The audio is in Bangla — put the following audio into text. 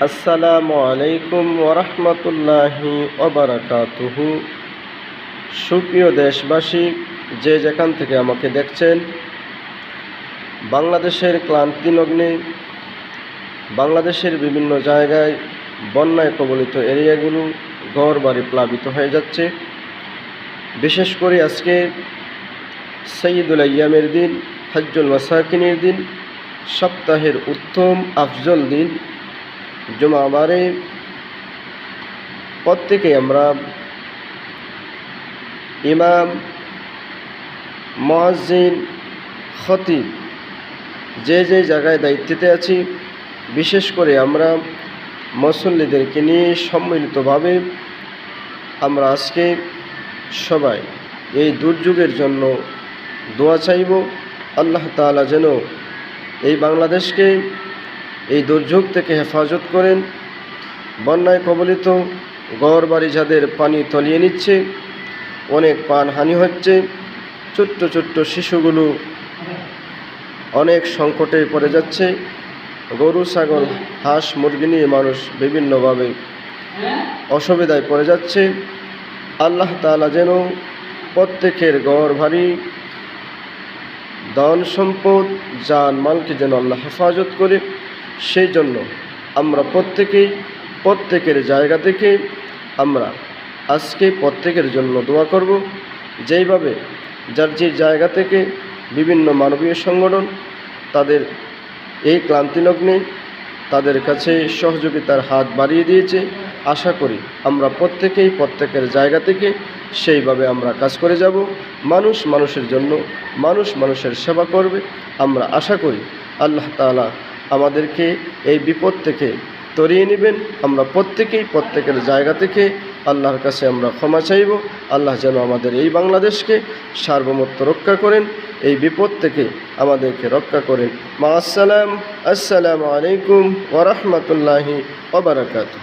আসসালামু আলাইকুম ওরহমতুল্লাহি ওবারাকাতুহু। সুপ্রিয় দেশবাসী, যে যেখান থেকে আমাকে দেখছেন, বাংলাদেশের ক্লান্তি লগ্নে বাংলাদেশের বিভিন্ন জায়গায় বন্যায় কবলিত এরিয়াগুলো ঘর বাড়ি প্লাবিত হয়ে যাচ্ছে। বিশেষ করে আজকে সঈদুল আইয়ামের দিন, হজ্জুল মাসাকিনের দিন, সপ্তাহের উত্তম আফজল দিন জুমাবারে প্রত্যেকে আমরা ইমাম, মুয়াজ্জিন, খতিব যে যে জায়গায় দায়িত্বে আছি, বিশেষ করে আমরা মুসল্লিদেরকে নিয়ে সম্মিলিতভাবে আমরা আজকে সবাই এই দুর্যোগের জন্য দোয়া চাইব। আল্লাহ তাআলা যেন এই বাংলাদেশকে এই দুর্যোগ থেকে হেফাজত করেন। বন্যায় কবলিত ঘর বাড়ি যাদের পানি তলিয়ে নিচ্ছে, অনেক প্রাণহানি হচ্ছে, ছোট্ট ছোট্ট শিশুগুলো অনেক সংকটে পড়ে যাচ্ছে, গরু ছাগল হাঁস মুরগি নিয়ে মানুষ বিভিন্নভাবে অসুবিধায় পড়ে যাচ্ছে। আল্লাহ তাআলা যেন প্রত্যেকের ঘর বাড়ি, ধন সম্পদ, জান মালকে যেন আল্লাহ হেফাজত করে। সেই জন্য আমরা প্রত্যেকের জায়গা থেকে আমরা আজকে প্রত্যেকের জন্য দোয়া করব। যেইভাবে যার যে জায়গা থেকে বিভিন্ন মানবীয় সংগঠন তাদের এই ক্লান্তিলগ্নে তাদের কাছে সহযোগিতার হাত বাড়িয়ে দিয়েছে, আশা করি আমরা প্রত্যেকের জায়গা থেকে সেইভাবে আমরা কাজ করে যাব। মানুষ মানুষের জন্য, মানুষ মানুষের সেবা করবে। আমরা আশা করি আল্লাহ তাআলা আমাদেরকে এই বিপদ থেকে তরিয়ে নেবেন। আমরা প্রত্যেকের জায়গা থেকে আল্লাহর কাছে আমরা ক্ষমা চাইব। আল্লাহ যেন আমাদের এই বাংলাদেশকে সার্বভৌমত্ব রক্ষা করেন, এই বিপদ থেকে আমাদেরকে রক্ষা করেন। মা আসসালাম, আসসালামু আলাইকুম ওয়া রাহমাতুল্লাহি ওয়া বারাকাতুহু।